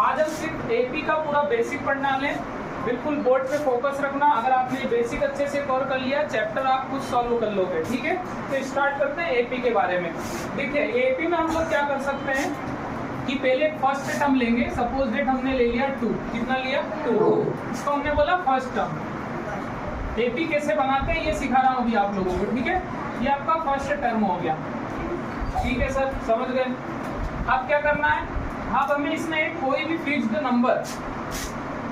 आज हम सिर्फ एपी का पूरा बेसिक पढ़ना है, बिल्कुल बोर्ड पे फोकस रखना। अगर आपने बेसिक अच्छे से कवर कर लिया, चैप्टर आप खुद सॉल्व कर लोगे, ठीक है। तो स्टार्ट करते हैं एपी के बारे में। देखिए एपी में हम लोग क्या कर सकते हैं कि पहले फर्स्ट टर्म लेंगे। सपोज डेट हमने ले लिया 2, कितना लिया 2, इसको हमने बोला फर्स्ट टर्म। एपी कैसे बनाते हैं ये सिखा रहा हूँ अभी आप लोगों को, ठीक है। ये आपका फर्स्ट टर्म हो गया, ठीक है सर, समझ गए। अब क्या करना है, अब हमें इसमें कोई भी फिक्स्ड नंबर,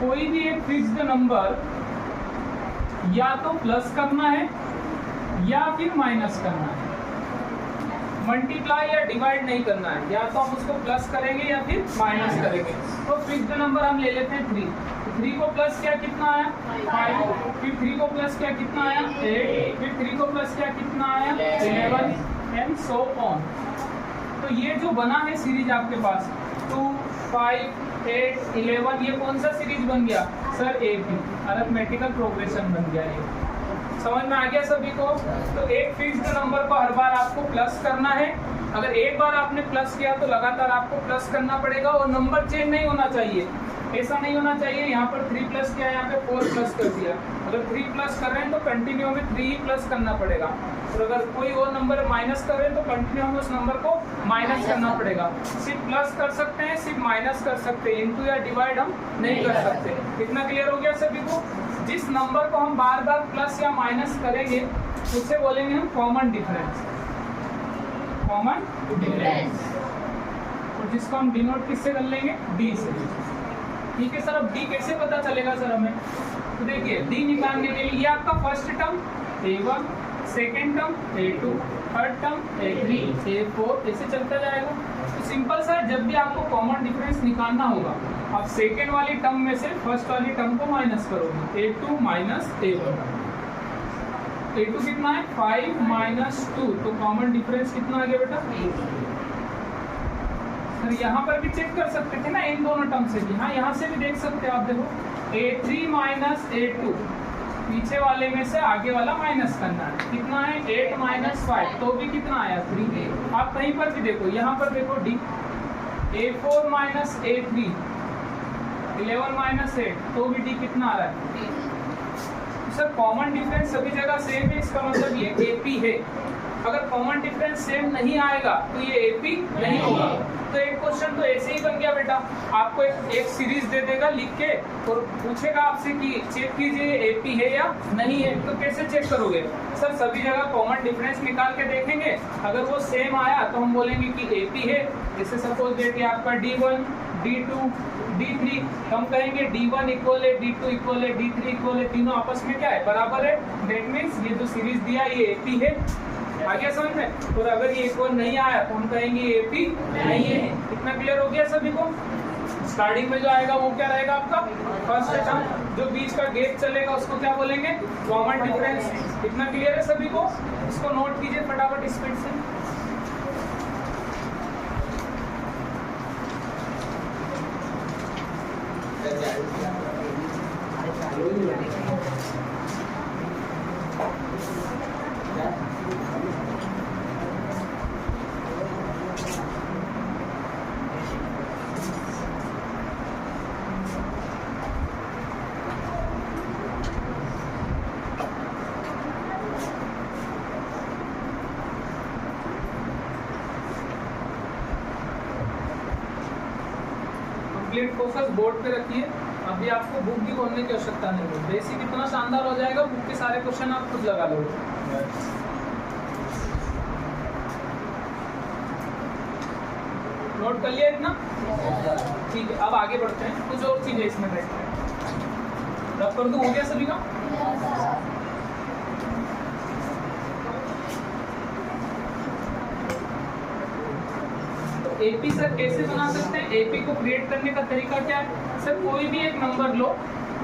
कोई भी एक फिक्स्ड नंबर या तो प्लस करना है या फिर माइनस करना है। मल्टीप्लाई या डिवाइड नहीं करना है, या तो हम उसको प्लस करेंगे या फिर माइनस करेंगे। तो फिक्स्ड नंबर हम ले लेते हैं 3। 3 को प्लस किया कितना आया 5, फिर 3 को प्लस किया कितना आया 8, फिर 3 को प्लस किया कितना आया 11 एंड सो ऑन। तो ये जो बना है सीरीज आपके पास 2, 5, 8, 11, ये कौन सा सीरीज बन गया सर, एपी, अरिथमेटिकल प्रोग्रेशन बन गया। ये समझ में आ गया सभी को। तो एक फिक्स्ड नंबर को हर बार आपको प्लस करना है। अगर एक बार आपने प्लस किया तो लगातार आपको प्लस करना पड़ेगा, और नंबर चेंज नहीं होना चाहिए। ऐसा नहीं होना चाहिए यहाँ पर 3 प्लस किया, यहाँ पे 4 प्लस कर दिया। अगर 3 प्लस कर रहे हैं तो कंटिन्यू में 3 ही प्लस करना पड़ेगा, और अगर कोई और नंबर माइनस कर रहे हैं तो कंटिन्यू में उस नंबर को माइनस करना पड़ेगा। सिर्फ प्लस कर सकते हैं, सिर्फ माइनस कर सकते हैं, इंटू या डिवाइड हम नहीं कर सकते। इतना क्लियर हो गया सभी को। जिस नंबर को हम बार बार प्लस या माइनस करेंगे उसे बोलेंगे हम कॉमन डिफरेंस, कॉमन डिफरेंस, और जिसको हम डिनोट किससे कर लेंगे, डी से, ठीक है सर। अब डी कैसे पता चलेगा सर हमें, तो देखिए डी निकालने के लिए आपका first term a1, second term a2, third term a3, a4, ऐसे चलता जाएगा। तो सिंपल सा, जब भी आपको कॉमन डिफरेंस निकालना होगा, आप सेकेंड वाली टर्म में से फर्स्ट वाली टर्म को माइनस करोगे, a2 माइनस a1। a2 कितना है 5 माइनस 2, तो कॉमन डिफरेंस कितना आ गया बेटा, सर यहाँ पर भी चेक कर सकते थे ना, इन दोनों टर्म से भी। हाँ, यहाँ से भी देख सकते हो आप, देखो a3 माइनस a2, पीछे वाले में से आगे वाला माइनस करना है। कितना है 8 माइनस 5, तो भी कितना आया 3। आप कहीं पर भी देखो, यहाँ पर देखो D, a4 minus a3, 11 minus 8, तो भी डी कितना आ रहा है। सर कॉमन डिफरेंस सभी जगह सेम है, इसका मतलब ये एपी है। अगर कॉमन डिफरेंस सेम नहीं आएगा तो ये एपी नहीं होगा। तो एक क्वेश्चन तो ऐसे ही बन गया बेटा, आपको एक सीरीज दे देगा लिख के, और पूछेगा आपसे कि चेक कीजिए एपी है या नहीं है। तो कैसे चेक करोगे सर, सभी जगह कॉमन डिफरेंस निकाल के देखेंगे, अगर वो सेम आया तो हम बोलेंगे कि एपी है। जैसे सपोज देखिए आपका D1, D2, D3, हम कहेंगे D1 इक्वल है, D2 इक्वल है, D3 इक्वल है, तीनों आपस में क्या है, बराबर है। दैट मीन्स ये जो सीरीज दिया ये एपी है। आगे समझ में। और अगर ये इक्वल नहीं आया तो हम कहेंगे एपी नहीं है। इतना क्लियर हो गया सभी को। स्टार्टिंग में जो आएगा वो क्या रहेगा आपका फर्स्ट टर्म, जो बीच का गैप चलेगा उसको क्या बोलेंगे, कॉमन डिफरेंस। इतना क्लियर है सभी को। इसको नोट कीजिए फटाफट स्पीड से। फोकस बोर्ड पे रखिए। अभी आपको बुक भी खोलने की आवश्यकता नहीं है, बेसिक इतना शानदार हो जाएगा, बुक के सारे क्वेश्चन आप खुद लगा लोगे। नोट कर लिया इतना, ठीक है। अब आगे बढ़ते हैं, कुछ और चीजें इसमें देखते हैं। रफ कर दूं, हो गया सभी का। एपी सर कैसे बना सकते हैं, एपी को क्रिएट करने का तरीका क्या है सर, कोई भी एक नंबर लो,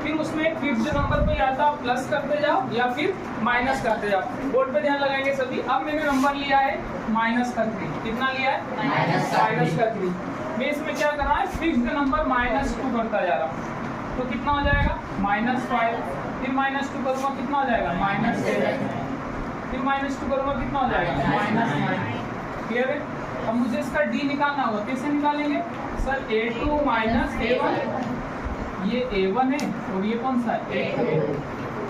फिर उसमें एक फिक्स्ड नंबर को या तो आप प्लस करते जाओ या फिर माइनस करते जाओ। बोर्ड पे ध्यान लगाएंगे सभी। अब मैंने नंबर लिया है -3, कितना लिया है -3। मैं इसमें क्या कर रहा है, फिक्स्ड नंबर -2 करता जा रहा हूँ, तो कितना हो जाएगा -5, फिर -2 करूँगा कितना हो जाएगा -7, फिर -2 करूँगा कितना हो जाएगा -9। क्लियर है। अब मुझे इसका डी निकालना होगा, कैसे निकालेंगे, सर A2 माइनस A1, ये A1 है और ये कौन सा है A2,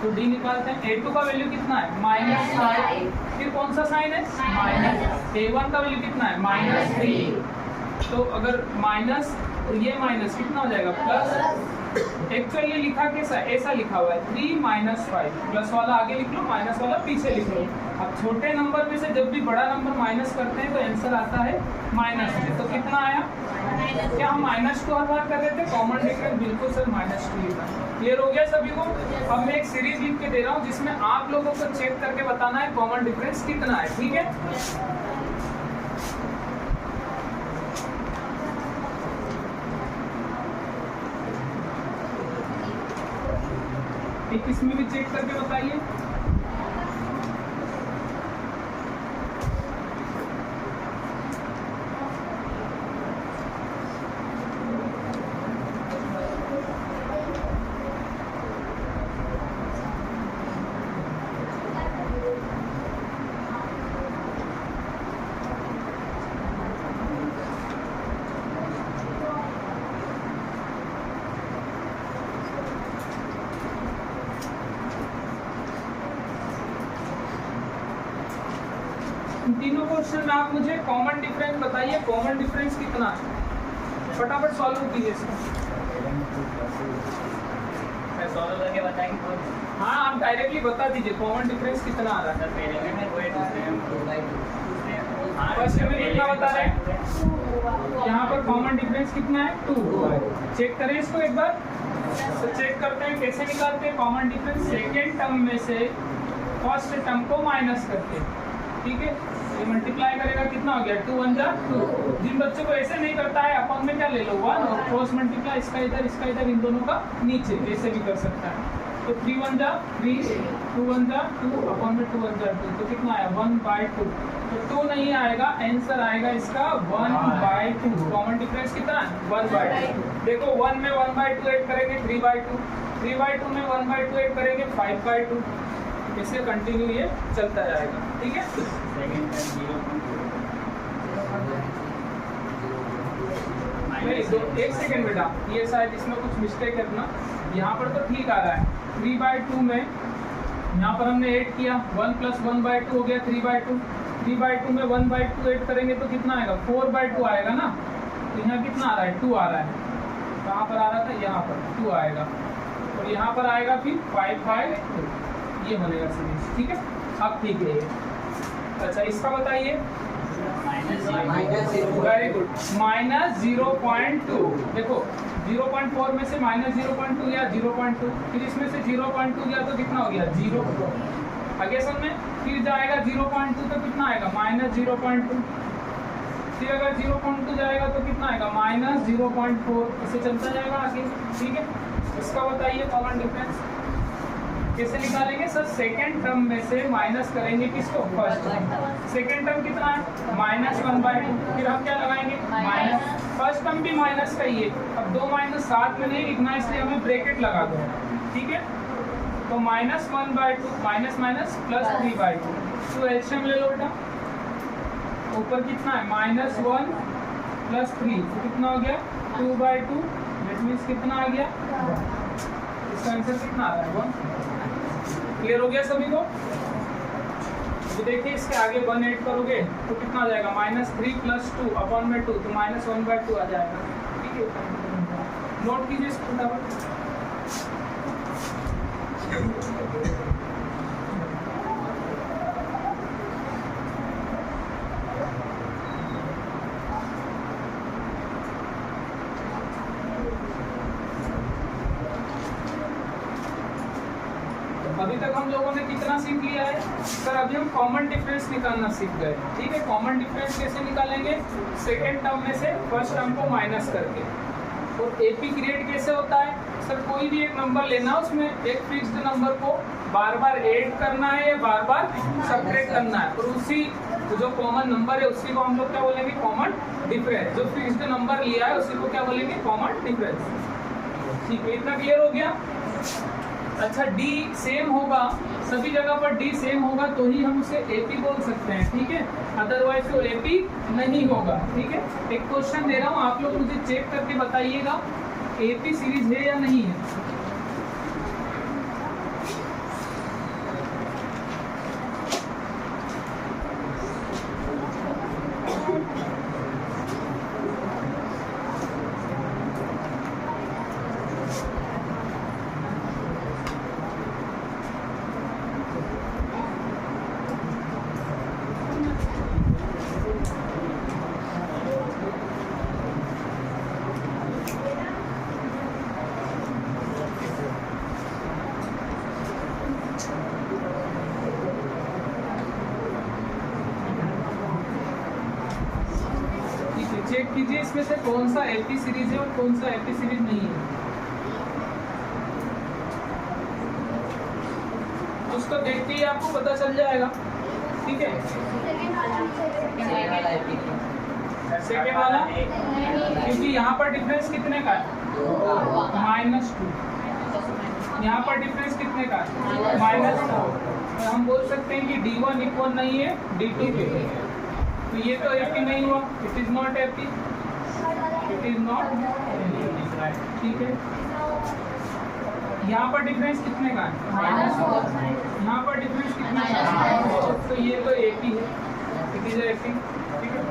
तो D निकालते हैं। A2 का वैल्यू कितना है -5, फिर कौन सा साइन है माइनस, A1 का वैल्यू कितना है -3, तो अगर माइनस ये माइनस कितना हो जाएगा प्लस, एक्चुअली लिखा कैसा ऐसा लिखा हुआ है 3 - 5, प्लस वाला आगे लिख लो माइनस वाला पीछे लिख लो। अब छोटे नंबर में से जब भी बड़ा नंबर माइनस करते हैं तो आंसर आता है -2, तो कितना आया, क्या हम -2 हर बार कर रहे थे, कॉमन डिफरेंस बिल्कुल सर -2 लिखा। क्लियर हो गया सभी को। अब मैं एक सीरीज लिख के दे रहा हूँ जिसमें आप लोगों को चेक करके बताना है कॉमन डिफरेंस कितना है, ठीक है। एक इसमें भी चेक करके बताइए। तीनों क्वेश्चन में आप मुझे कॉमन डिफरेंस बताइए, कॉमन डिफरेंस कितना है, फटाफट सॉल्व कीजिए इसको। सॉल्व करके बताएंगे। हाँ आप डायरेक्टली बता दीजिए कॉमन डिफरेंस कितना आ रहा है। फर्स्ट में कितना बता रहे हैं, यहाँ पर कॉमन डिफरेंस कितना है 2। चेक करें इसको एक बार, तो चेक करते हैं कैसे निकालते हैं कॉमन डिफरेंस, सेकेंड टर्म में से फर्स्ट टर्म को माइनस करके, ठीक है। ये मल्टीप्लाई करेगा कितना हो गया 2 1 जा 2। जिन बच्चों को ऐसे नहीं करता है अपन में क्या ले लो 1 और क्रॉस मल्टीप्लाई इसका इधर इन दोनों का नीचे, ऐसे भी कर सकता है। तो 3 1 जा 3, 2 1 जा 2, अपन में 2 1 जा 2, तो कितना आया 1/2। तो 2 नहीं आएगा, आंसर आएगा इसका 1/2। कॉमन डिफरेंस कितना है 1/2। देखो 1 में 1/2 ऐड करेंगे 3/2, 3/2 में 1/2 ऐड करेंगे 5/2, इससे कंटिन्यू ये चलता जाएगा, ठीक है। एक सेकेंड बेटा, ये शायद इसमें कुछ मिस्टेक है अपना, यहाँ पर तो ठीक आ रहा है। 3/2 में यहाँ पर हमने ऐड किया 1 + 1/2 हो गया 3/2, 3/2 में 1/2 ऐड करेंगे तो कितना आएगा 4/2 आएगा ना। तो यहाँ कितना आ रहा है 2 आ रहा है, कहाँ पर आ रहा था यहाँ पर 2 आएगा, और यहाँ पर आएगा फिर 5/2, ये बनेगा सीरीज, ठीक है। अब ठीक है। अच्छा इसका बताइए, वेरी गुड, -0.2। देखो 0.4 में से -0.2 गया 0.2, फिर इसमें से 0.2 गया तो कितना हो गया 0। आगे सब में फिर जाएगा 0.2 तो कितना आएगा -0.2, फिर अगर 0.2 जाएगा तो कितना आएगा -0.4, इसे चलता जाएगा आगे, ठीक है। इसका बताइए कॉमन डिफरेंस कैसे निकालेंगे सर, सेकेंड टर्म में से माइनस करेंगे किसको फर्स्ट। सेकेंड टर्म कितना है -1/2, फिर हम क्या लगाएंगे माइनस, फर्स्ट टर्म भी माइनस का ही है। अब 2 माइनस साथ में नहीं लिखना, इसलिए हमें ब्रैकेट लगा दो, ठीक है। तो -1/2 माइनस माइनस प्लस 3/2, तो एलसीएम ले लो बेटा। ऊपर कितना है -1 + 3, तो कितना हो गया 2/2, दैट मीन्स कितना आ गया, इसका आंसर कितना आ रहा है 1। क्लियर हो गया सभी को। तो देखिए इसके आगे 1 ऐड करोगे तो कितना आ जाएगा -3 + 2/2, तो -1/2 आ जाएगा, ठीक है। नोट कीजिए इसको फटाफट। अभी तक हम लोगों ने कितना सीख लिया है सर, अभी हम कॉमन डिफरेंस निकालना सीख गए, ठीक है। कॉमन डिफरेंस कैसे निकालेंगे, सेकेंड टर्म में से फर्स्ट टर्म को माइनस करके। और एपी क्रिएट कैसे होता है सर, कोई भी एक नंबर लेना, उसमें एक फिक्स्ड नंबर को बार बार ऐड करना है या बार बार सब्ट्रैक्ट करना है, और उसी जो कॉमन नंबर है उसी को हम लोग क्या बोलेंगे कॉमन डिफरेंस। जो फिक्स्ड नंबर लिया है उसी को क्या बोलेंगे कॉमन डिफरेंस, ठीक है। इतना क्लियर हो गया। अच्छा डी सेम होगा, सभी जगह पर डी सेम होगा तो ही हम उसे एपी बोल सकते हैं, ठीक है, अदरवाइज तो एपी नहीं होगा, ठीक है। एक क्वेश्चन दे रहा हूँ, आप लोग मुझे चेक करके बताइएगा एपी सीरीज है या नहीं है। चेक कीजिए इसमें से कौन सा एपी सीरीज है और कौन सा एपी सीरीज नहीं है। उसको देखते ही आपको पता चल जाएगा, ठीक है। सेकेंड वाला क्योंकि यहाँ पर डिफरेंस कितने का है, -2। यहाँ पर डिफरेंस कितने का है, -4। तो हम बोल सकते हैं कि D1 इक्वल नहीं है D2 के, तो ये तो एपी नहीं हुआ, it is not AP, it is not, ठीक है। यहाँ पर डिफरेंस कितने का है, -4। यहाँ पर डिफरेंस कितने का है, तो ये तो एपी है, इट इज एपी, ठीक है।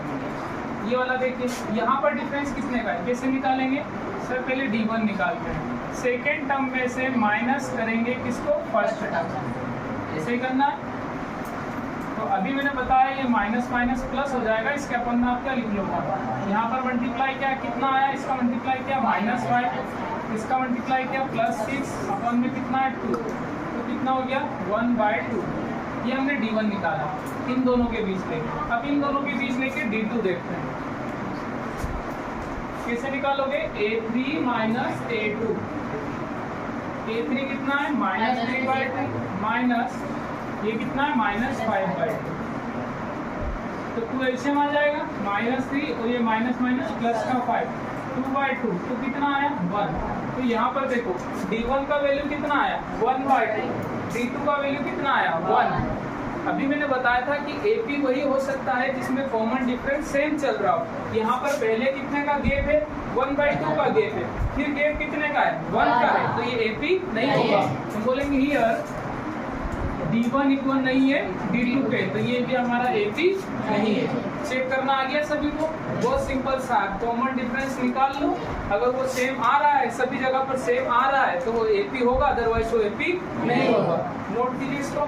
ये वाला देखिए, यहाँ पर डिफरेंस कितने का है, कैसे निकालेंगे सर, पहले D1 निकालते हैं, सेकेंड टर्म में से माइनस करेंगे किसको, फर्स्ट टर्म, ऐसे ही करना है। तो अभी मैंने बताया ये माइनस माइनस प्लस हो जाएगा, इसके अपन में आप क्या लिख लो, यहाँ पर मल्टीप्लाई क्या कितना आया, इसका मल्टीप्लाई क्या -5, इसका मल्टीप्लाई क्या +6, अपन में कितना है 2, तो कितना हो गया 1/2। ये हमने D1 निकाला इन दोनों के बीच लेके। अब इन दोनों के बीच लेके D2 देखते हैं कैसे निकालोगे, A3 माइनस A2, A3 कितना है -3/2 माइनस ये कितना है -5/2, तो 2 एलसीएम आ जाएगा, -3 और ये माइनस माइनस प्लस का 5, 2/2, तो कितना आया 1। तो यहाँ पर देखो D1 का वैल्यू कितना आया 1/2, D2 का वैल्यू कितना आया 1। अभी मैंने बताया था कि AP वही हो सकता है जिसमें कॉमन डिफरेंस सेम चल रहा हो। यहाँ पर पहले कितने का गैप है, 1/2 का गैप है, फिर गैप कितने का है 1 का है, तो ये AP नहीं होगा। हम बोलेंगे हियर D1 इक्वल नहीं है D2 पे, तो ये भी हमारा AP नहीं है। चेक करना आ गया सभी को, बहुत सिंपल सा, कॉमन डिफरेंस निकाल लो, अगर वो सेम आ रहा है, सभी जगह पर सेम आ रहा है तो वो AP होगा, अदरवाइज वो AP नहीं होगा। नोट कीजिए इसको।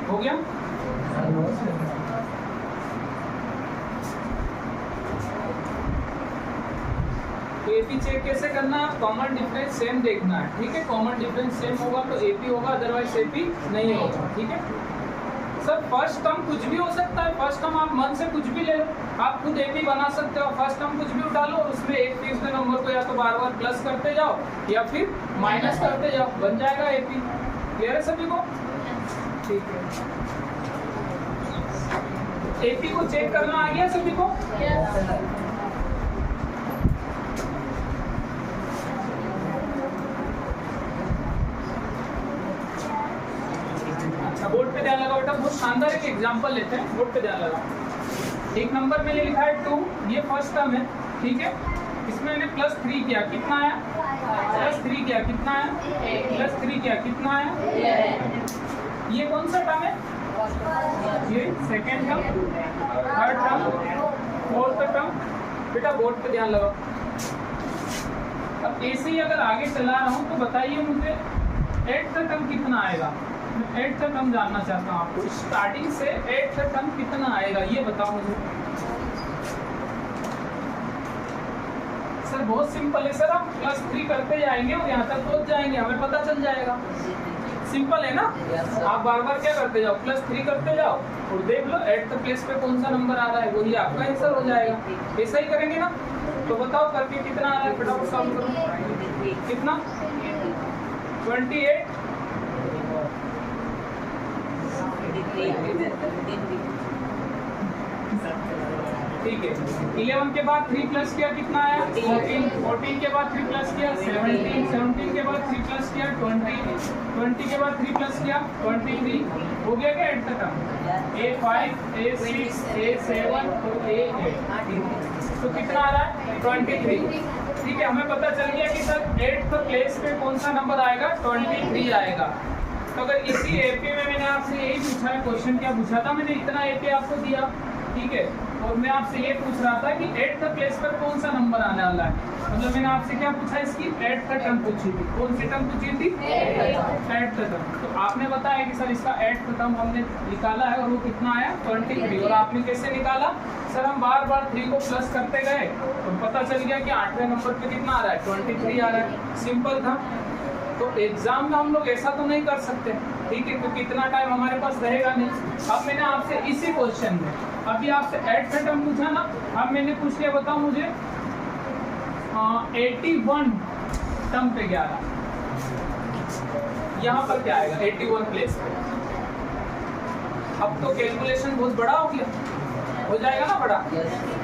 हो गया, तो एपी चेक कैसे करना है, कॉमन डिफरेंस सेम देखना है, ठीक है। कॉमन डिफरेंस सेम होगा तो एपी होगा, अदरवाइज एपी नहीं होगा, ठीक है। सर फर्स्ट टर्म कुछ भी हो सकता है, फर्स्ट टर्म आप मन से कुछ भी ले लो, आप खुद एपी बना सकते हो। फर्स्ट टर्म कुछ भी उठा लो और उसमें एक फीस के नंबर को या तो बार बार प्लस करते जाओ या फिर माइनस करते जाओ, बन जाएगा एपी। क्लियर है सभी को, ठीक है। एपी को चेक करना आ गया सभी को? अच्छा बोर्ड पे ध्यान लगा बेटा, बहुत शानदार एक एग्जांपल लेते हैं, बोर्ड पे ध्यान लगा। एक नंबर मैंने लिखा है 2, ये फर्स्ट टर्म है, ठीक है। इसमें मैंने +3 किया, कितना आया +3 किया, कितना आया +3 किया, कितना आया। ये कौन सा टर्म है, ये second term, third term, fourth term. बेटा बोर्ड पे ध्यान लगाओ। अब ऐसे ही अगर आगे चला रहा हूँ तो बताइए मुझे 8th टर्म कितना आएगा। मैं 8th टर्म जानना चाहता हूँ, आपको स्टार्टिंग से 8th टर्म कितना आएगा ये बताओ मुझे। सर बहुत सिंपल है सर, हम +3 करते जाएंगे और यहाँ तक पहुँच जाएंगे, हमें पता चल जाएगा। सिंपल है ना। आप बार बार क्या करते जाओ, +3 करते जाओ और देख लो एट द प्लेस पे कौन सा नंबर आ रहा है, वही आपका आंसर हो जाएगा। ऐसा ही करेंगे ना। तो बताओ करके कितना आ रहा है, फटाफट सॉल्व करो। कितना 28। ठीक है, 11 के बाद 3 प्लस किया कितना आया 14, 14 के बाद 3 प्लस किया 17, 17 के बाद 3 प्लस किया 20, 20 के बाद 3 प्लस किया 23। हो गया क्या एट तक? A5, A6, A7 और A8। तो कितना आ रहा है 23। ठीक है, हमें पता चल गया कि सर एट प्लेस पे कौन सा नंबर आएगा, 23 आएगा। तो अगर इसी एपी में मैंने आपसे यही पूछा है, क्वेश्चन क्या पूछा था मैंने, इतना एपी आपको दिया, ठीक है, और मैं आपसे ये पूछ रहा था कि एट प्लेस पर कौन सा नंबर आने वाला है। मतलब मैंने आपसे क्या पूछा, इसकी एट टर्म पूछी थी। कौन सी टर्म पूछी थी? Eight term. तो आपने बताया कि सर इसका एट टर्म हमने निकाला है और वो कितना आया 23। और आपने कैसे निकाला सर? हम बार बार 3 को प्लस करते गए तो पता चल गया कि 8वें नंबर पे कितना आ रहा है 23 आ रहा है। सिंपल था। तो एग्जाम में हम लोग ऐसा तो नहीं कर सकते, ठीक है, क्योंकि इतना टाइम हमारे पास रहेगा नहीं। अब मैंने आपसे इसी क्वेश्चन में अभी आपसे एट का टर्म पूछा ना, अब मैंने पूछ लिया, बताओ मुझे 81 टर्म पे क्या रहा, यहाँ पर क्या आएगा 81 प्लेस पे। अब तो कैलकुलेशन बहुत बड़ा हो गया, हो जाएगा ना बड़ा।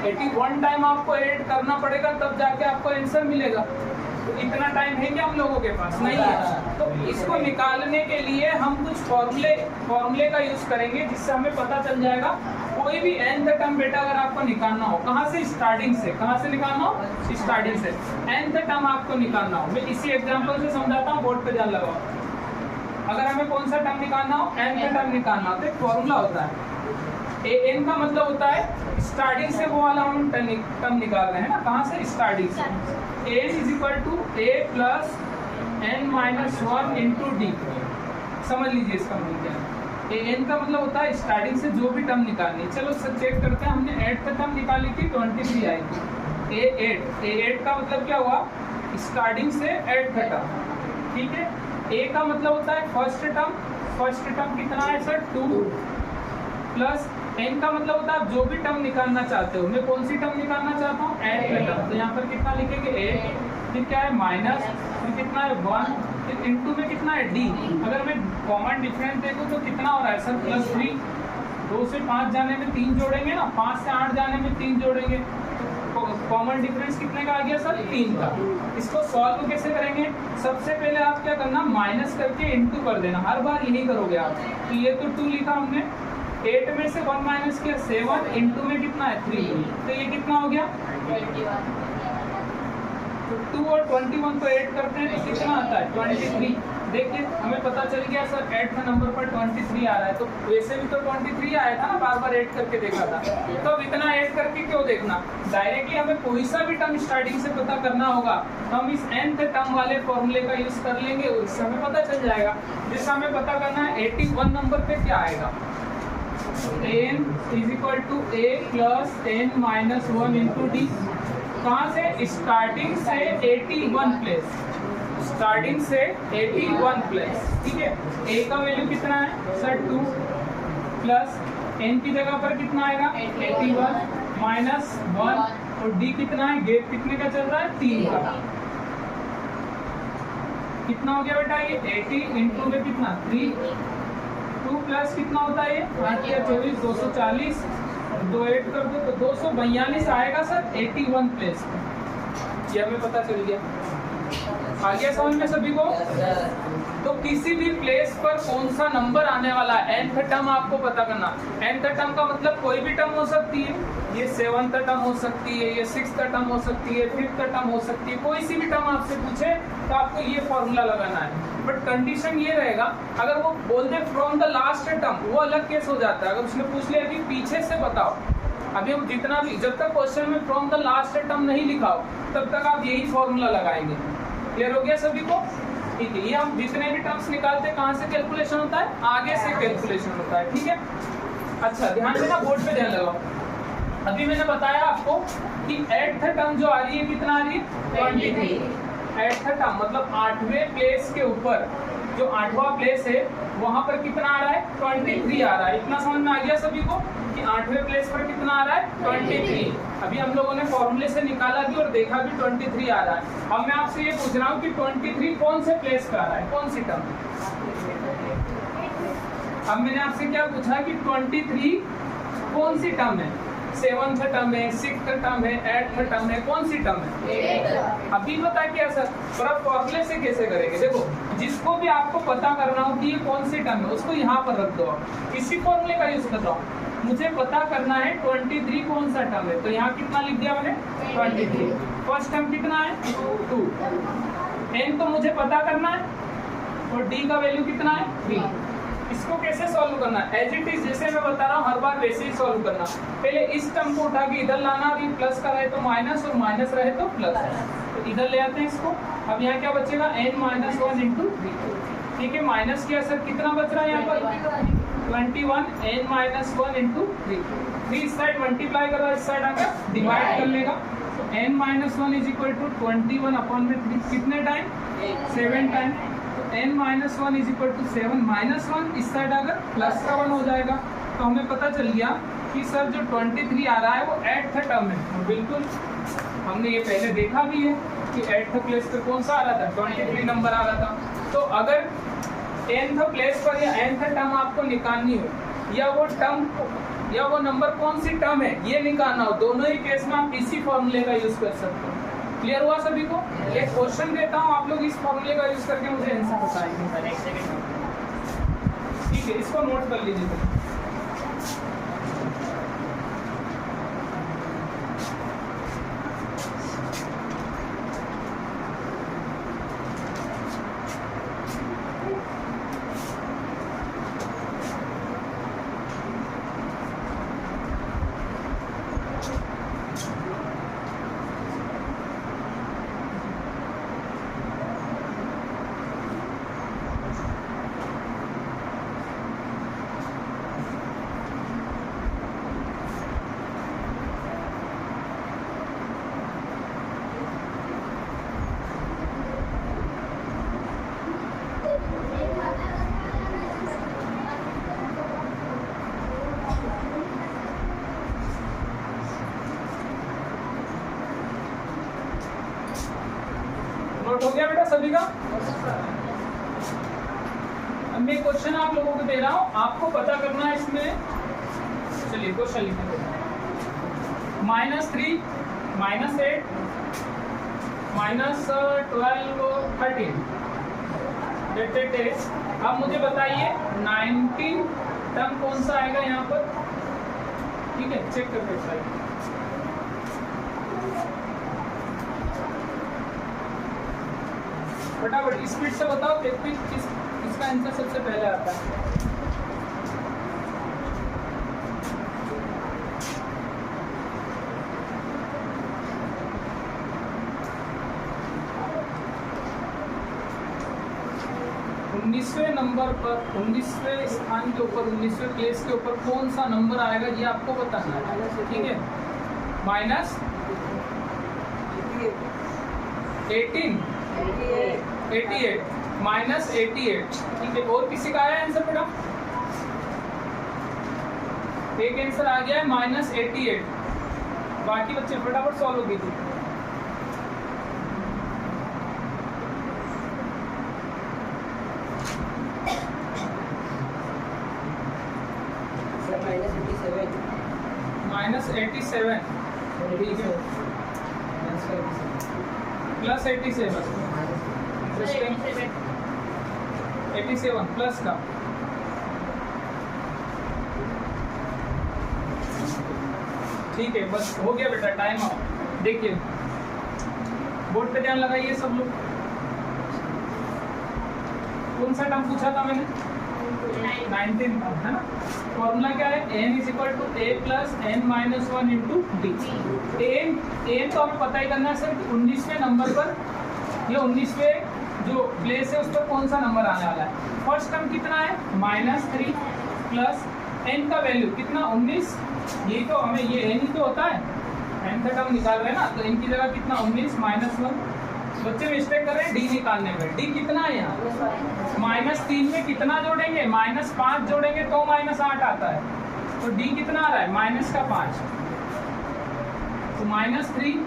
81 टाइम आपको ऐड करना पड़ेगा, तब जाके आपको आंसर मिलेगा। तो इतना टाइम है क्या हम लोगों के पास? नहीं है। तो इसको निकालने के लिए हम कुछ फॉर्मूले का यूज करेंगे, जिससे हमें पता चल जाएगा कोई भी nth टर्म बेटा अगर आपको निकालना हो, कहाँ से? स्टार्टिंग से। कहाँ से निकालना हो? स्टार्टिंग से। nth टर्म आपको निकालना हो, मैं इसी एग्जांपल से समझाता हूँ, बोर्ड पे ध्यान लगाओ। अगर हमें कौन सा टर्म निकालना हो, nth टर्म निकालना हो, तो एक फॉर्मूला होता है। an का मतलब होता है स्टार्टिंग से वो वाला हम टर्म निकाल रहे हैं ना, कहाँ से? स्टार्टिंग से। n is equal to a plus n minus 1 into D. समझ लीजिए इसका मतलब क्या है। an का मतलब होता है स्टार्टिंग से जो भी टर्म निकालनी है। चलो सर चेक करते हैं, हमने 8 का टर्म निकाली थी 23 आई थी। a8 का मतलब क्या हुआ? स्टार्टिंग से 8 का टर्म, ठीक है। a का मतलब होता है फर्स्ट टर्म कितना है सर 2, प्लस n का मतलब होता है आप जो भी टर्म निकालना चाहते हो। मैं कौन सी टर्म निकालना चाहता हूँ? n का टर्म। तो यहाँ पर कितना लिखेंगे 8, फिर क्या है माइनस, फिर कितना है 1, फिर इनटू में कितना है d। अगर मैं कॉमन डिफरेंस देखूँ तो कितना हो रहा है सर +3। 2 से 5 जाने में 3 जोड़ेंगे ना, 5 से 8 जाने में 3 जोड़ेंगे, तो कॉमन डिफरेंस कितने का आ गया सर 3 का। इसको सॉल्व कैसे करेंगे? सबसे पहले आप क्या करना, माइनस करके इनटू कर देना। हर बार यही करोगे आप। तो ये तो 2 लिखा हमने, 8 में से 1 माइनस किया 7, इंटू में कितना है 3, तो ये कितना हो गया 21। तो 2 और 21 को ऐड करते हैं तो कितना आता है 23। देखिए हमें पता चल गया सर 8th नंबर पर 23 आ रहा है। तो वैसे भी तो 23 आया था ना, बार बार ऐड करके देखा था। तो अब इतना ऐड करके क्यों देखना, डायरेक्टली हमें कोई सा भी टर्म स्टार्टिंग से पता करना होगा तो हम इस nth टर्म वाले फॉर्मूले का यूज कर लेंगे, उससे हमें पता चल जाएगा। जिससे हमें पता करना है 81 नंबर पे क्या आएगा। n is equal to a plus n minus 1 into D. कहाँ से? स्टार्टिंग से 81 प्लेस, स्टार्टिंग से 81 प्लेस, ठीक है। a का वैल्यू कितना है सर 2, प्लस n की जगह पर कितना आएगा 81 माइनस 1, और d कितना है, गेप कितने का चल रहा है 3 का। कितना हो गया बेटा ये 80 इंटू में कितना 3, 2 प्लस कितना होता है 8 या 24, 240, 2 ऐड कर दो तो 242 आएगा सर 81 प्लेस। ये हमें पता चल गया। आ गया समझ में सभी को? तो किसी भी प्लेस पर कौन सा नंबर आने वाला है, nth टर्म आपको पता करना। nth टर्म का मतलब कोई भी टर्म हो सकती है, ये 7th टर्म हो सकती है, ये 6th टर्म हो सकती है, 5th टर्म हो सकती है, कोई सी भी टर्म आपसे पूछे तो आपको ये फॉर्मूला लगाना है। बट कंडीशन ये रहेगा, अगर वो बोल they from the last term, वो अलग केस हो जाता है। अगर उसने पूछ लिया कि पीछे से बताओ, अभी हम जितना भी, जब तक क्वेश्चन में फ्रॉम द लास्ट टर्म नहीं लिखा हो तब तक आप यही फॉर्मूला लगाएंगे। क्लियर हो गया सभी को? ठीक है। ये हम जितने भी टर्म्स निकालते हैं कहाँ से कैलकुलेशन होता है, आगे से कैलकुलेशन होता है, ठीक है। अच्छा ध्यान देना, बोर्ड पे ध्यान लगाओ। अभी मैंने बताया आपको कि 8th टर्म जो आ रही है कितना आ रही है 23। 8th टर्म मतलब 8वें प्लेस के ऊपर जो 8वां प्लेस है वहां पर कितना आ रहा है 23 आ रहा है। इतना समझ में आ गया सभी को कि 8वें प्लेस पर कितना आ रहा है 23। अभी हम लोगों ने फॉर्मूले से निकाला भी और देखा भी 23 आ रहा है। अब मैं आपसे ये पूछ रहा हूँ कि 23 कौन से प्लेस पे आ रहा है, कौन सी टर्म। अब मैंने आपसे क्या पूछा कि 23 कौन सी टर्म है, 7th टर्म है, 6th टर्म है, 8th टर्म है, कौन सी टर्म है। अभी बता क्या सर, पर आप फॉर्मूले से कैसे करेंगे। देखो जिसको भी आपको पता करना हो कि ये कौन सी टर्म है उसको यहाँ पर रख दो। आप इसी फॉर्मूले का यूज कर रहा हूँ, मुझे पता करना है 23 कौन सा टर्म है, तो यहाँ कितना लिख दिया मैंने 23। फर्स्ट टर्म कितना है 2, n तो मुझे पता करना है और d का वैल्यू कितना है 3। इसको कैसे सॉल्व करना है, एज इट इज जैसे मैं बता रहा हूँ हर बार वैसे ही सॉल्व करना। पहले इस टर्म को उठा के इधर लाना, और ये प्लस का रहे तो माइनस और माइनस रहे तो प्लस, तो इधर ले आते हैं इसको। अब यहाँ क्या बचेगा n-1 इंटू, ठीक है माइनस किया सर कितना बच रहा है यहाँ पर 21, n-1 इंटू 3 इस साइड मल्टीप्लाई कर रहा है, इस साइड आकर डिवाइड कर लेगा। तो n-1 is equal to 21 upon में 3 कितने time 7 time, n-1 is equal to 7 -1 इस साइड अगर प्लस का 1 हो जाएगा। तो हमें पता चल गया कि सर जो 23 आ रहा है वो 8th टर्म है। बिल्कुल हमने ये पहले देखा भी है कि 8th प्लेस पे कौन सा आ रहा था 23 नंबर आ रहा था। तो अगर 10th प्लेस पर या nth टर्म आपको निकालनी हो, या वो टर्म या वो नंबर कौन सी टर्म है ये निकालना हो, दोनों ही केस में आप इसी फॉर्मूले का यूज कर सकते हो। क्लियर हुआ सभी को। एक क्वेश्चन देता हूँ, आप लोग इस फॉर्मूले का यूज करके मुझे आंसर बताएंगे। ठीक है, इसको नोट कर लीजिए। नोट हो गया बेटा सभी का। अब मैं क्वेश्चन आप लोगों को दे रहा हूं, आपको पता करना है इसमें। चलिए क्वेश्चन लिखते हैं। -3 -8 -12 13 डेटेड डेज। अब मुझे बताइए 19 टर्म कौन सा आएगा यहाँ पर। ठीक है, चेक करते हैं। फटाफट स्पीड से बताओ, देखते इसका आंसर सबसे पहले आता है। उन्नीसवें नंबर पर, 19वें स्थान के ऊपर, 19वें प्लेस के ऊपर कौन सा नंबर आएगा ये आपको बताना है। ठीक है, -18 88 -88। ठीक है, और किसी का आया आंसर बेटा? एक आंसर आ गया है -88। बाकी बच्चे फटाफट सॉल्व कीजिए। -87। ठीक है, +87 87 प्लस का। ठीक है, बस हो गया बेटा, टाइम आउट। देखिए बोर्ड पे ध्यान लगाइए सब लोग। कौन सा टर्म पूछा था मैंने? 19 है ना। फॉर्मूला क्या है? n = a + n-1 into d। n तो हमें पता ही करना है सर 19वें नंबर पर, ये 19वें जो प्लेस है उस पर कौन सा नंबर आने वाला है। फर्स्ट टर्म कितना है? -3 प्लस n का वैल्यू कितना 19। यही तो हमें, ये n ही तो होता है, n का टर्म निकाल रहे हैं ना, तो n की जगह कितना 19 -1। बच्चे मिस्टेक कर रहे हैं डी निकालने में। डी कितना है यहाँ? -3 में कितना जोड़ेंगे? -5 जोड़ेंगे तो -8 आता है। तो डी कितना आ रहा है? -5। तो -3,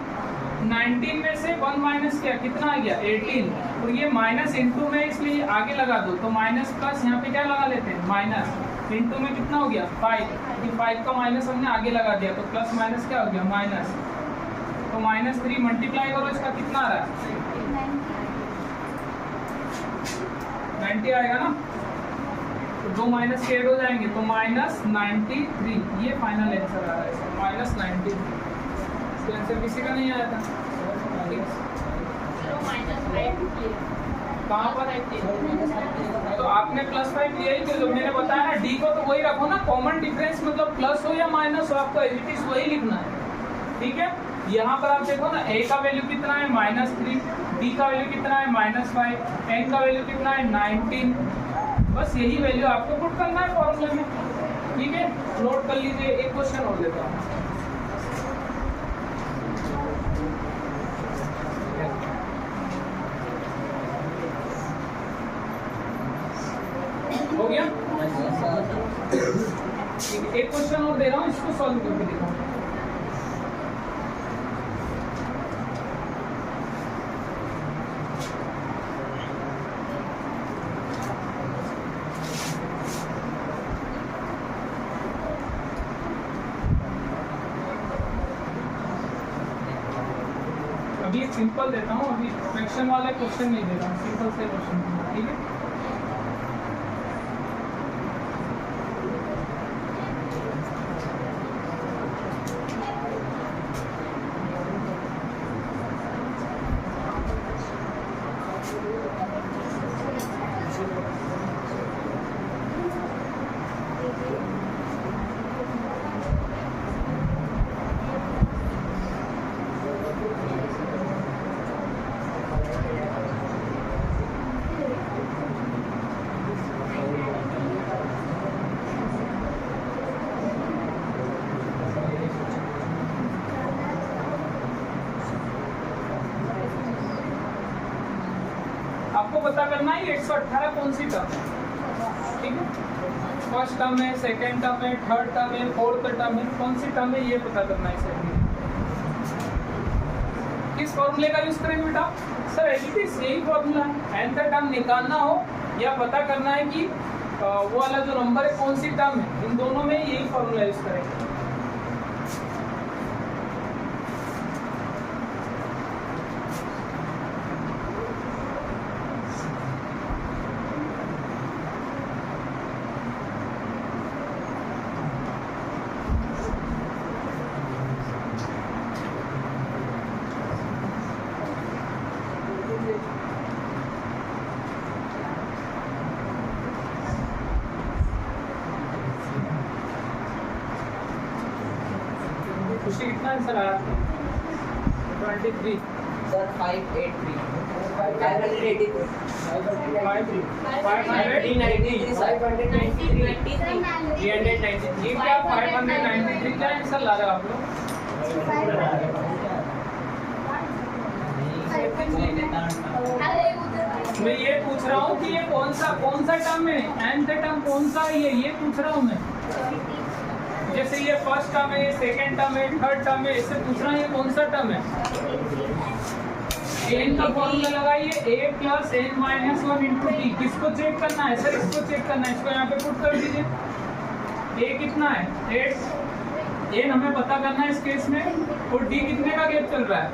19 में से 1 माइनस किया, कितना आ गया? 18। और ये माइनस इंटू में इसलिए आगे लगा दो, तो माइनस प्लस यहाँ पे क्या लगा लेते हैं? माइनस इंटू में कितना हो गया? 5। 5 का माइनस हमने आगे लगा दिया, तो प्लस माइनस क्या हो गया? माइनस। तो -3 मल्टीप्लाई करो, इसका कितना आ रहा है? 90 आएगा ना। तो 2 माइनस के ऐड हो जाएंगे, तो -93। ये फाइनल आंसर आ रहा है इसका, -93। इसका आंसर किसी का नहीं आया था। कहाँ पर? तो आपने +5 लिया ही, तो मैंने बताया ना डी को तो वही रखो ना, कॉमन डिफरेंस मतलब प्लस हो या माइनस हो, आपको एज इट इज वही लिखना है। ठीक है, यहाँ पर आप देखो ना, ए का वैल्यू कितना है? -3, बी का वैल्यू कितना है? -5, एन का वैल्यू कितना है? 19। बस यही वैल्यू आपको पुट करना है फॉर्मूले में। ठीक है, नोट कर लीजिए। एक क्वेश्चन और देता हूँ। हो गया? एक क्वेश्चन और दे रहा हूँ, इसको सॉल्व करके दिखाओ। अभी एक सिंपल देता हूँ, अभी फ्रैक्शन वाले क्वेश्चन नहीं दे रहा हूँ, सिंपल से क्वेश्चन। ठीक है, आपको पता करना है 118 कौन सी टर्म है। ठीक है, फर्स्ट टर्म है, सेकेंड टर्म है, थर्ड टर्म है, फोर्थ टर्म है, कौन सी टर्म है ये पता करना है इसे। किस फॉर्मूले का यूज करेंगे बेटा? सर एलटीसी यही फॉर्मूला है। nth टर्म निकालना हो या पता करना है कि वो वाला जो नंबर है कौन सी टर्म है, इन दोनों में यही फॉर्मूला यूज करेंगे। खुशी कितना आंसर आया? 23 सर 583 583 क्या 593 क्या आंसर ला रहे हो आप लोग? मैं ये पूछ रहा हूँ कि ये कौन सा टर्म है, nth टर्म कौन सा है, ये पूछ रहा हूँ मैं। जैसे ये फर्स्ट टर्म है, सेकेंड टर्म है, थर्ड टर्म है, इससे पूछ रहा है ये कौन सा टर्म है। n का फॉर्मूला लगाइए, a + n - 1 × t। किसको चेक करना है सर? इसको चेक करना है, इसको यहाँ पे पुट कर दीजिए। a कितना है? 8। n हमें पता करना है इस केस में, और d कितने का गैप चल रहा है?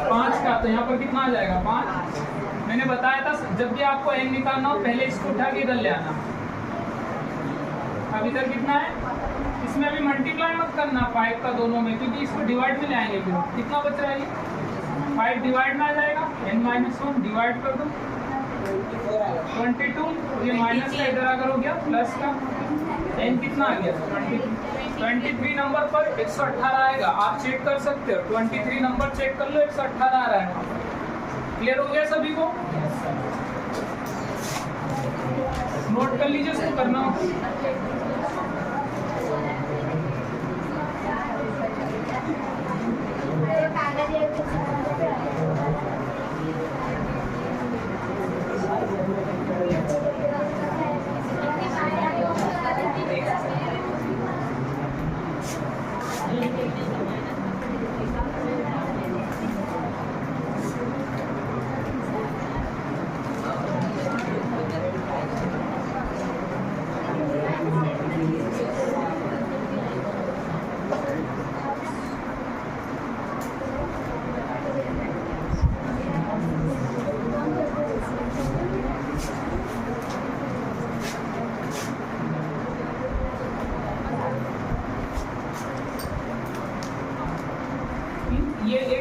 5 का। तो यहाँ पर कितना आ जाएगा? 5। मैंने बताया था जब भी आपको n निकालना हो पहले इसको उठा के इधर ले आना। अब इधर कितना है? इसमें अभी मल्टीप्लाई मत करना 5 का दोनों में, क्योंकि इसको डिवाइड में ले आएंगे। फिर कितना बच रहा है? 5 डिवाइड में आ जाएगा, n - 1 डिवाइड कर दो 22। ये माइनस का इधर अगर हो गया प्लस का, n कितना आ गया? 23 नंबर पर 118 आएगा। आप चेक कर सकते हो, 23 नंबर चेक कर लो, 118 आ रहा है। क्लियर हो गया सभी को? नोट कर लीजिए, इसको करना हो।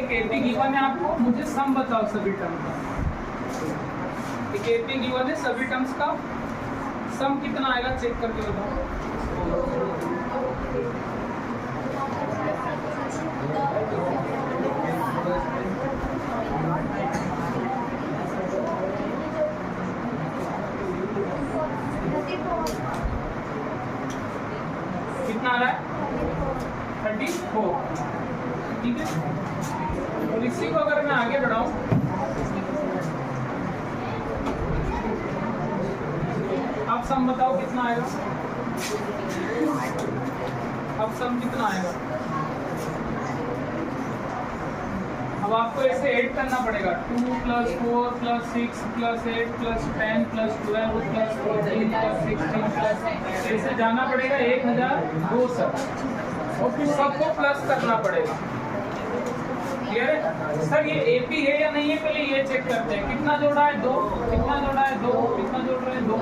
एक एपी गिवन है आपको, मुझे सम बताओ सभी टर्म का। एक एपी गिवन है, सभी टर्म्स का सम कितना आएगा चेक करके बताओ। कितना आ रहा है? 34। ठीक है, और इसी को अगर मैं आगे बढ़ाऊं, अब सम बताओ कितना आएगा। अब सम कितना आएगा? अब आपको ऐसे ऐड करना पड़ेगा, 2 + 4 + 6 + 8 + 10 + 12 + 14 + 16 ऐसे जाना पड़ेगा 1002 और फिर सबको प्लस करना पड़ेगा। क्लियर है सर? ये एपी है या नहीं है पहले ये चेक करते हैं। कितना जोड़ा है? 2। कितना जोड़ा है? 2। कितना जोड़ रहे हैं? 2।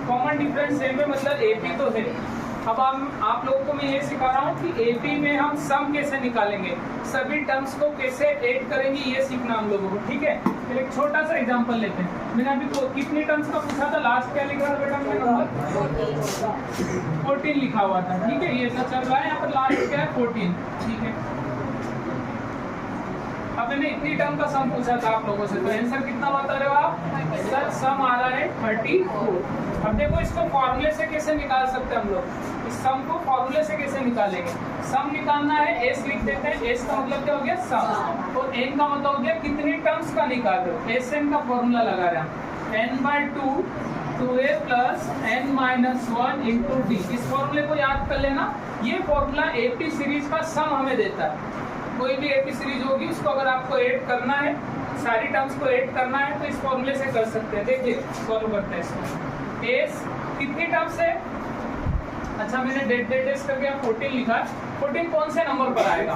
कॉमन डिफरेंस सेम है, मतलब एपी तो है। अब आप लोगों को मैं ये सिखा रहा हूँ कि एपी में हम सम कैसे निकालेंगे, सभी टर्म्स को कैसे ऐड करेंगे, ये सीखना हम लोगों को। ठीक है, फिर एक छोटा सा एग्जांपल लेते हैं। मैंने अभी कितनी टर्म्स का पूछा था? लास्ट क्या लिखा था बेटा? मैंने नंबर 14 लिखा हुआ था। ठीक है, ये सब चल रहा है यहाँ पर। लास्ट क्या है? 14। ठीक है, अब मैंने इतनी टर्म का सम पूछा था आप लोगों से, तो आंसर कितना बता रहे हो आप? सर सम आ रहा है 34। अब देखो इसको फॉर्मूले से कैसे निकाल सकते हैं हम लोग। इस सम को फॉर्मूले से कैसे निकालेंगे? सम निकालना है, एस लिख देते हैं। एस का मतलब क्या हो गया? सम। और एन का मतलब हो गया कितनी टर्म्स का निकाल रहे हो। एस एन का फॉर्मूला लगा रहे हैं, n/2 2a + n - 1 × d। इस फॉर्मूले को याद कर लेना। ये फॉर्मूला एपी सीरीज का सम हमें देता है। कोई भी एपी सीरीज होगी उसको अगर आपको ऐड करना है, सारी टर्म्स को ऐड करना है, तो इस फॉर्मूले से कर सकते हैं। देखिए सॉल्व करते हैं इसको। एस कितनी टर्म्स है? अच्छा मैंने डेट करके 14 लिखा है। 14 कौन से नंबर पर आएगा?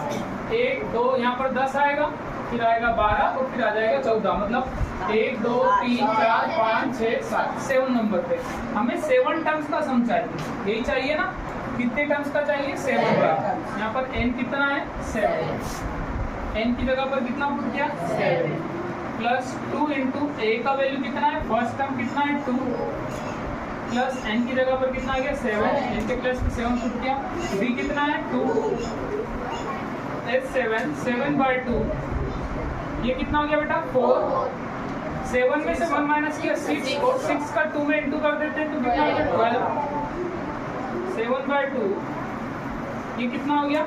1 2, यहाँ पर 10 आएगा, फिर आएगा 12 और फिर आ जाएगा 14। मतलब 1 2 3 4 5 6 7 7 नंबर पे हमें 7 टर्म्स का सम चाहिए। यही चाहिए ना? कितने टर्म्स का चाहिए? 7 का। यहाँ पर n कितना है? 7। n की जगह पर कितना पुट किया? 7 + 2 × a का वैल्यू कितना है? फर्स्ट टर्म कितना है? 2 प्लस n की जगह पर कितना आ गया? 7। n के प्लस 7 पुट किया। b कितना है? 2 s 7 7/2 ये कितना हो गया बेटा? 4। 7 में से 1 माइनस किया 6 और 6 का 2 में इंटू कर देते हैं तो कितना हो गया? 12। 7/2 ये कितना हो गया?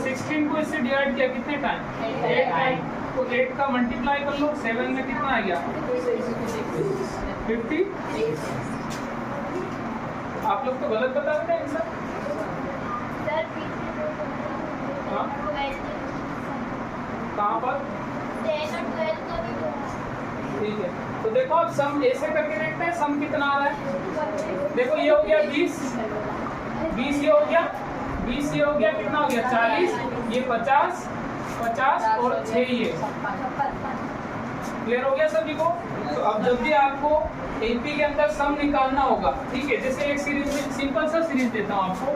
16 को इससे डिवाइड किया कितने टाइम? 8 टाइम। तो 8 का मल्टीप्लाई कर लो। 7 में कितना आ गया? 50। आप लोग तो गलत बता रहे थे आंसर। हाँ कहाँ पर? ठीक है, तो देखो अब सम ऐसे करके देखते हैं सम कितना आ रहा है। देखो ये हो गया 20, 20 ये हो गया, 20 ये हो गया, कितना हो गया? 40, ये 50, 50 और 6 ये। क्लियर हो गया सभी को? तो अब जब भी आपको एपी के अंदर सम निकालना होगा, ठीक है, जैसे एक सीरीज में सिंपल सा सीरीज देता हूँ आपको।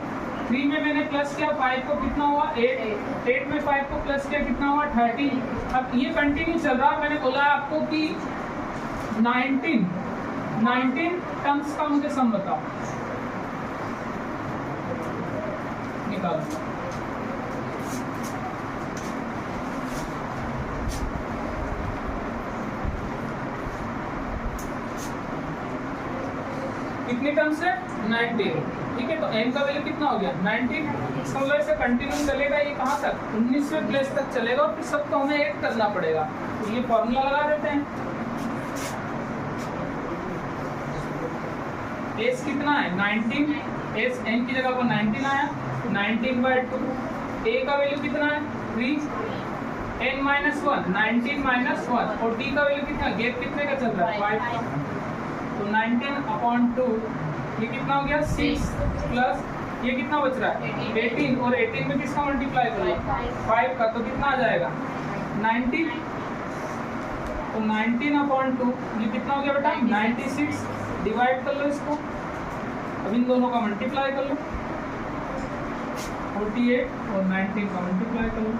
3 में मैंने प्लस किया 5 को, कितना हुआ? 8। 8 में 5 को प्लस किया कितना हुआ? 30। अब ये कंटिन्यू चल रहा है। मैंने बोला आपको कि 19 टर्म्स का मुझे सम बताओ, निकालो। कितनी टर्म्स है? 19। ठीक है, तो n का वैल्यू कितना हो गया? 19। इसका मतलब ऐसे कंटिन्यू चलेगा। ये कहाँ तक? 19वें प्लेस तक चलेगा और फिर सबको हमें ऐड करना पड़ेगा। तो ये फॉर्मूला लगा देते हैं। s कितना है? 19। s n की जगह पर 19 आया, 19/2। a का वैल्यू कितना है? 3। n - 1 19 - 1 और d का वैल्यू कितना? गैप कितने का चल रहा है? 5। तो 19/2 ये कितना हो गया? 6 प्लस ये कितना बच रहा है? 18 और 18 में किसका मल्टीप्लाई करो? 5 का, तो कितना आ जाएगा? 90। तो 19/2 ये कितना हो गया बेटा? 96। डिवाइड कर लो इसको, अब इन दोनों का मल्टीप्लाई कर लो। 48 और 19 का मल्टीप्लाई कर लो।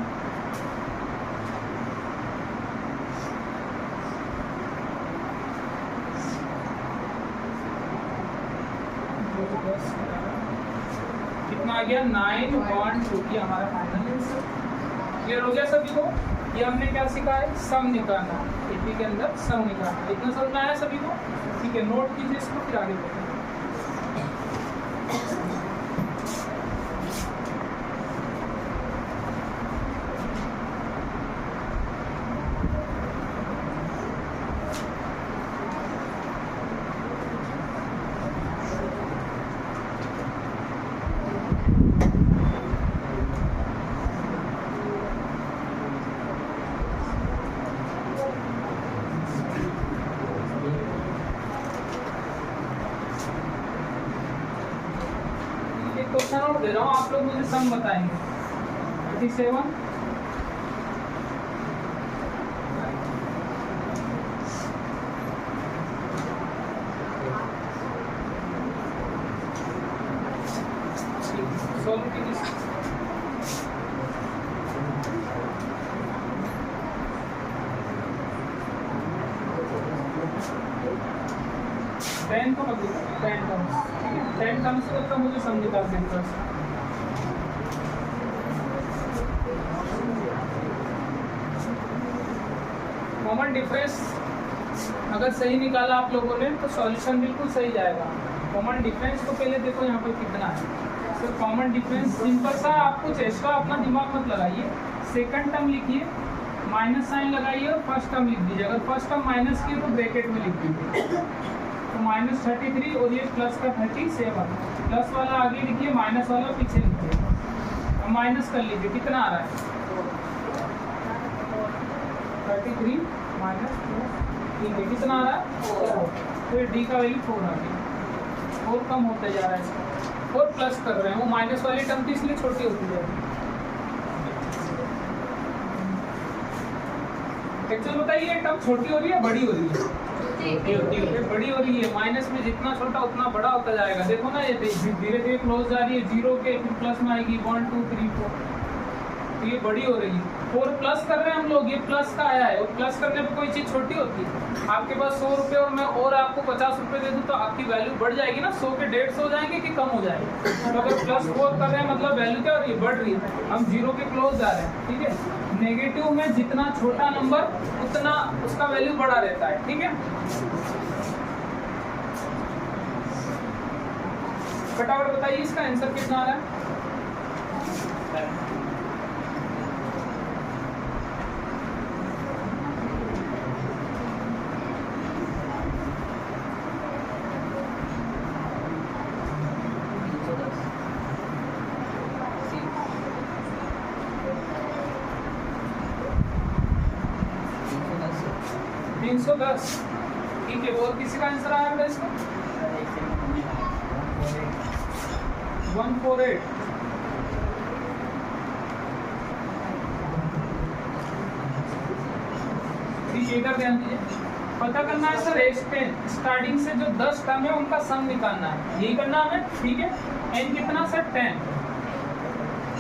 कितना आ गया 912 की हमारा फाइनल आंसर। क्लियर हो गया सभी को? ये हमने क्या सीखा है, सम निकालना, एपी के अंदर सम निकालना। इतना समझ में आया सभी को? ठीक है, नोट कीजिए इसको, फिर आगे बढ़ते हैं। क्वेश्चन और दे रहा हूँ, आप लोग मुझे सम बताएंगे। 37 सॉल्व कीजिए। टेन को मत लिखो, 10 टर्म्स, 10 टर्म्स को तो मुझे समझ आ सकता है। कॉमन डिफरेंस अगर सही निकाला आप लोगों ने तो सॉल्यूशन बिल्कुल सही जाएगा। कॉमन डिफरेंस को पहले देखो यहाँ पर कितना है। सर कॉमन डिफरेंस सिंपल सा, आप कुछ एक्स्ट्रा अपना दिमाग मत लगाइए। सेकंड टर्म लिखिए, माइनस साइन लगाइए और फर्स्ट टर्म लिख दीजिए। अगर फर्स्ट टर्म माइनस किए तो ब्रैकेट में लिख दीजिए। तो -33 और ये प्लस का 37, प्लस वाला आगे लिखिए, माइनस वाला पीछे लिखिए। अब माइनस कर लीजिए, कितना आ रहा है 33 माइनस 2, ठीक है, कितना आ रहा है 4। तो डी का वैल्यू 4 आ गया। 4 कम होते जा रहा है इसका, 4 प्लस कर रहे हैं, वो माइनस वाली टर्म तो इसलिए छोटी होती जाएगी। एक्चुअल बताइए ये टर्म छोटी हो रही है बड़ी हो रही है? ये बड़ी हो रही है। माइनस में जितना छोटा उतना बड़ा होता जाएगा। देखो ना, ये धीरे धीरे क्लोज जा रही है, 0 के फिर प्लस में आएगी 1 2 3 4, तो ये बड़ी हो रही है। 4 प्लस कर रहे हैं हम लोग, ये प्लस का आया है, और प्लस करने पे कोई चीज़ छोटी होती है? आपके पास 100 रुपये और मैं और आपको 50 रुपये दे दूँ तो आपकी वैल्यू बढ़ जाएगी ना, 100 के 150 हो जाएंगे कि कम हो जाएंगे? तो अगर +4 कर रहे हैं मतलब वैल्यू क्या हो रही है, बढ़ रही है। हम 0 के क्लोज जा रहे हैं, ठीक है। नेगेटिव में जितना छोटा नंबर उतना उसका वैल्यू बड़ा रहता है, ठीक है। फटाफट बताइए इसका आंसर कितना आ रहा है? ठीक है, और किसी का आंसर आया बेटा इसका? 148। ठीक है, इधर ध्यान दीजिए। पता करना है सर स्टार्टिंग से जो 10 टर्म है उनका सम निकालना है, यही करना हमें, ठीक है। एन कितना सर 10,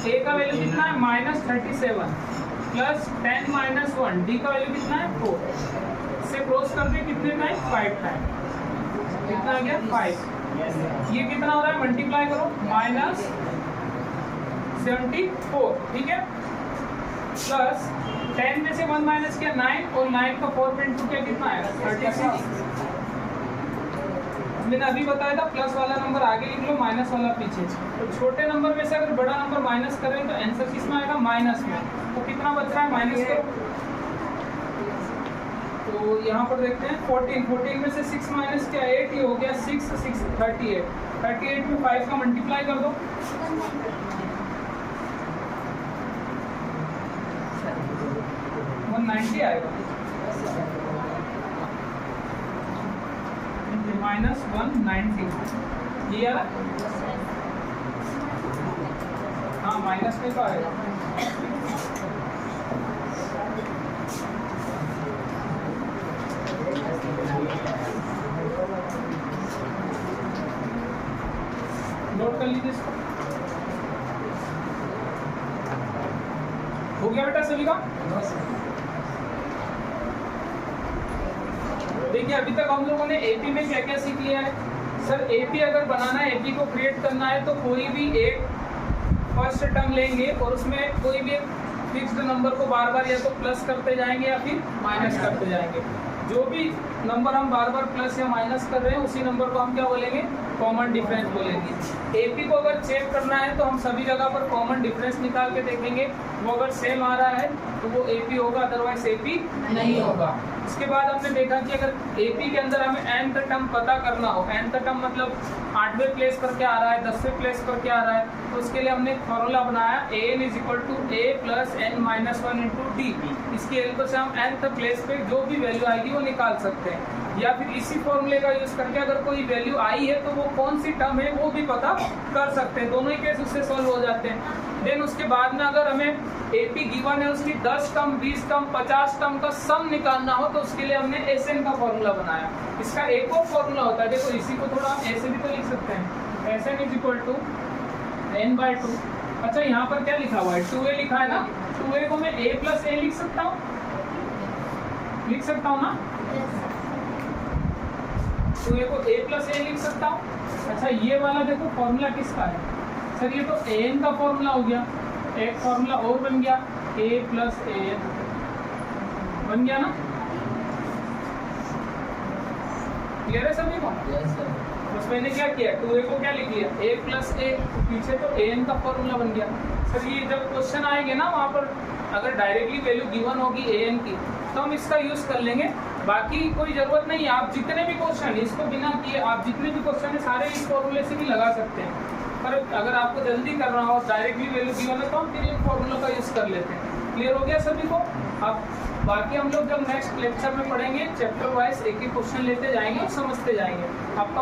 ए का वैल्यू कितना है -37 प्लस 10 - 1, डी का वैल्यू कितना है 4 से क्रॉस कर दे कितने टाइम 5 टाइम, कितना आ गया 5। ये कितना हो रहा है मल्टीप्लाई करो -74, ठीक है, प्लस 10 में से 1 माइनस किया 9 और 9 का 4.2 क्या कितना आएगा 36। मैंने अभी बताया था प्लस वाला नंबर आगे लिख लो, माइनस वाला पीछे। तो छोटे नंबर में से अगर बड़ा नंबर माइनस करें तो आंसर किस में आएगा माइनस में। तो कितना बच रहा है माइनस करो, तो यहाँ पर देखते हैं 14 में से 6 माइनस क्या 8, ही हो गया 6 6 38 में 5 का मल्टीप्लाई कर दो, -190 आएगा, -190 ये यार, हाँ माइनस में तो आएगा। नोट कर लीजिए इसको, हो गया बेटा सभी का। देखिए अभी तक हम लोगों ने एपी में क्या क्या सीख लिया है। सर एपी अगर बनाना है, एपी को क्रिएट करना है तो कोई भी एक फर्स्ट टर्म लेंगे और उसमें कोई भी फिक्स्ड नंबर को बार बार या तो प्लस करते जाएंगे या फिर माइनस करते जाएंगे। जो भी नंबर हम बार बार प्लस या माइनस कर रहे हैं उसी नंबर को हम क्या बोलेंगे, कॉमन डिफरेंस बोलेंगे। एपी को अगर चेक करना है तो हम सभी जगह पर कॉमन डिफरेंस निकाल के देखेंगे, वो अगर सेम आ रहा है तो वो एपी होगा, अदरवाइज एपी नहीं होगा। इसके बाद हमने देखा कि अगर एपी के अंदर हमें nth टर्म पता करना हो, nth टर्म मतलब 8वें प्लेस पर क्या आ रहा है, 10वें प्लेस पर क्या आ रहा है, तो उसके लिए हमने फॉर्मूला बनाया an = a + n - 1 × d। इसकी हेल्प से हम nth प्लेस पे जो भी वैल्यू आएगी वो निकाल सकते हैं, या फिर इसी फॉर्मूले का यूज करके अगर कोई वैल्यू आई है तो वो कौन सी टर्म है वो भी पता कर सकते हैं। दोनों ही केस उससे सॉल्व हो जाते हैं। देन उसके बाद में अगर हमें एपी गिवन है, उसकी 10 टर्म, 20 टर्म, 50 टर्म का सम निकालना हो तो उसके लिए हमने एसएन का फॉर्मूला बनाया। इसका एक और फॉर्मूला होता है, देखो इसी को थोड़ा ऐसे भी तो लिख सकते हैं, एसएन = n/2। अच्छा यहाँ पर क्या लिखा हुआ है, 2a लिखा है ना, 2a को मैं a + a लिख सकता हूँ ना, 2a को a + a लिख सकता हूँ। अच्छा ये वाला देखो फॉर्मूला किसका है सर, ये तो an का फॉर्मूला हो गया, एक फॉर्मूला और बन गया a + an बन गया ना, क्लियर है सभी को? Yes, sir. बस मैंने क्या किया, 2a को क्या लिख लिया a + a, पीछे तो an का फॉर्मूला बन गया। सर ये जब क्वेश्चन आएंगे ना वहाँ पर अगर डायरेक्टली वैल्यू गिवन होगी an की तो हम इसका यूज कर लेंगे, बाकी कोई जरूरत नहीं है। आप जितने भी क्वेश्चन, इसको बिना किए आप जितने भी क्वेश्चन है सारे इस फॉर्मूले से भी लगा सकते हैं, पर अगर आपको जल्दी करना हो डायरेक्टली वैल्यू गिवन है तो हम फिर इन फॉर्मूलों का यूज कर लेते हैं। क्लियर हो गया सभी को? अब बाकी हम लोग जब नेक्स्ट लेक्चर में पढ़ेंगे चैप्टर वाइज एक एक क्वेश्चन लेते जाएंगे और समझते जाएंगे। आपका